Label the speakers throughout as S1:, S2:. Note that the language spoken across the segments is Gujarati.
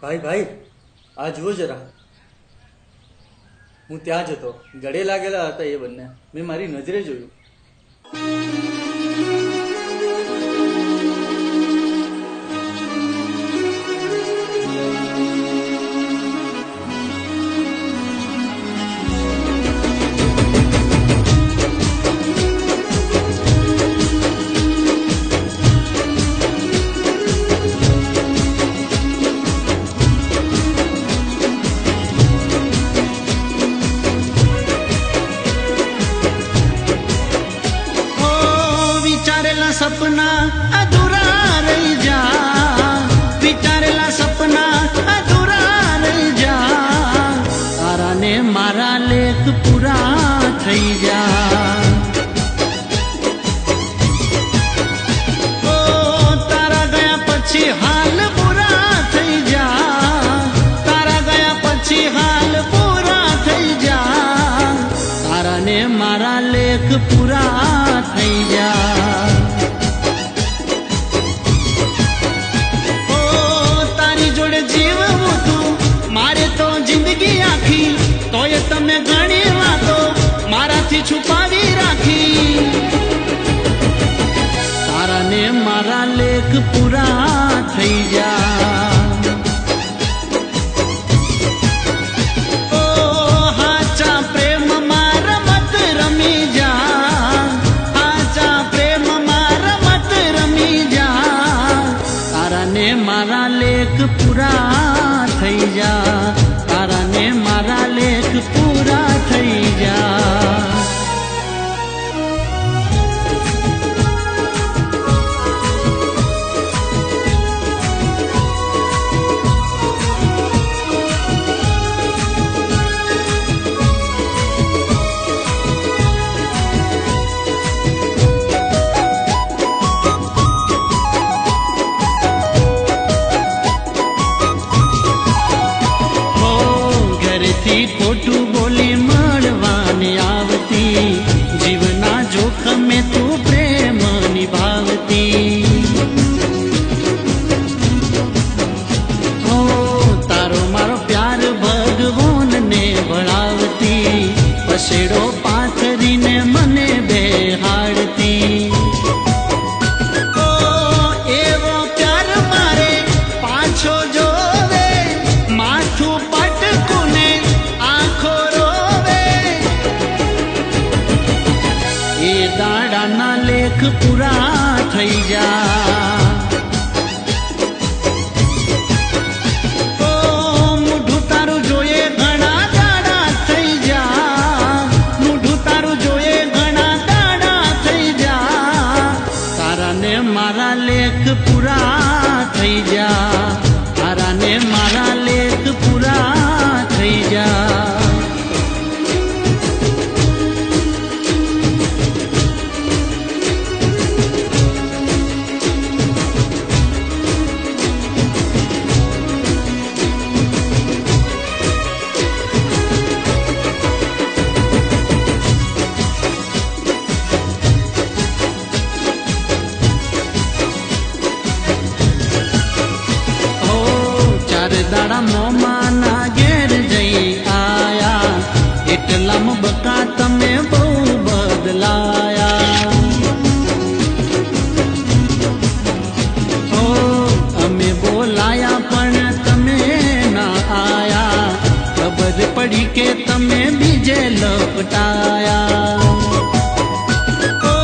S1: ભાઈ ભાઈ, આ જુઓ જરા. હું ત્યાં જ હતો. ગળે લાગેલા હતા એ બંને. મેં મારી નજરે જોયું.
S2: સપના અધૂરા રહી જા, વિચારેલા સપના અધૂરા રહી જા, તારા ને મારા લેખ પૂરા થઈ જા. ઓ તારા ગયા પછી હાલ પૂરા થઈ જા, તારા ગયા પછી હાલ પૂરા થઈ જા, તારા ને મારા લેખ પૂરા થઈ જા. તોય તમે ઘણી વાતો મારાથી છુપાવી રાખી, તારા ને મારા લેખ પૂરા થઈ જા. ઓ હાચા પ્રેમમાં રમત રમી જા, હાચા પ્રેમમાં રમત રમી જા, તારા ને મારા લેખ પૂરા થઈ જા, તારા ને મારા લેખ પૂરા થઈ જા. ખોટું બોલી મળવાની આવતી, જીવના જોખમે તું પ્રેમ નિભાવતી. ઓ તારો મારો પ્યાર ભગવાનને ભળાવતી, પસેડો પાથરીને મને બેહાડતી. એવો પ્યાર મારે પાછો જોવે, માથું પટકુને દાડાના લેખ પૂરા થઈ જા. ઓ મૂઢું તારું જોઈએ ઘણા દાડા થઈ જા, મૂઢું તારું જોઈએ ઘણા દાડા થઈ જા, તારા ને મારા લેખ પૂરા થઈ જા, તારા ને મારા લેખ પૂરા થઈ જા. દાડા મોમાના ઘેર જઈ આયા, એટલામાં બકા તમે બહુ બદલાયા. ઓ અમે બોલાયા પણ તમે ના આયા, ખબર પડી કે તમે બીજે લપટાયા. ઓ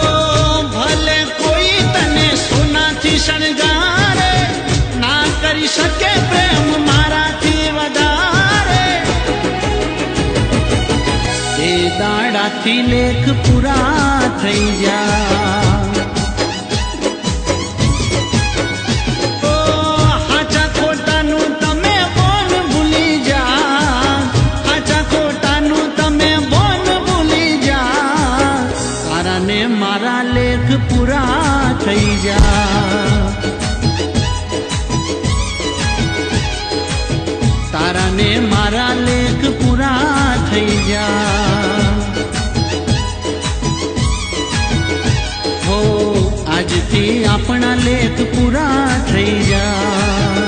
S2: ભલે કોઈ તને સોનાથી શણગારે, ના કરી શકે પ્રેમ મારાથી વધારે, એ દાડાથી લેખ પૂરા થઈ જા. ઓ હાચા ખોટાનું તમે બોન ભૂલી જા, હાચા ખોટાનું તમે બોન ભૂલી જા, તારા ને મારા લેખ પૂરા થઈ જા. તારા ને મારા લેખ પૂરા થઈ જા. હો આજથી આપણા લેખ પૂરા થઈ જા.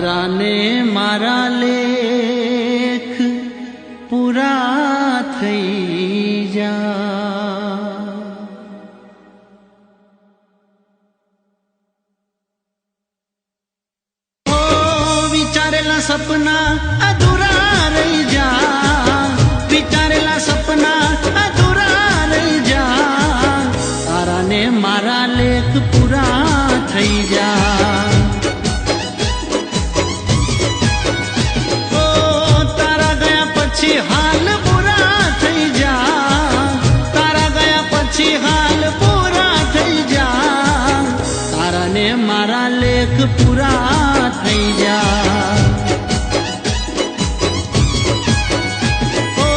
S2: તારાને મારા લેખ પૂરા થઈ જા. ઓ વિચારેલા સપના અધૂરા રહી જા, વિચારેલા સપના અધૂરા રહી જા. તારાને મારા લેખ પૂરા થઈ જા. હાલ પૂરા થઈ જા, તારા ગયા પછી હાલ પૂરા થઈ જા. તારાને મારા લેખ પૂરા થઈ જા. ઓ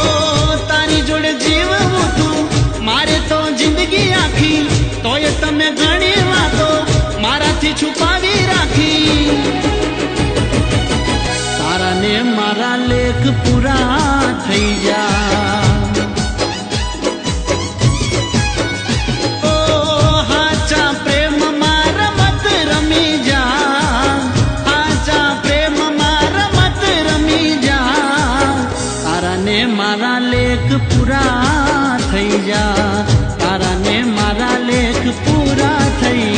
S2: તારી જોડે જીવવું તું મારે તો જિંદગી આખી, તોય તમે ઘણી વાતો મારાથી છુપાવી રાખી. તારાને મારા લેખ પૂરા થઈ જા. ઓ હાચા પ્રેમમાં રમત રમી જા, હાચા પ્રેમમાં રમત રમી જા. તારાને મારા લેખ પૂરા થઈ જા, તારાને મારા લેખ પૂરા થઈ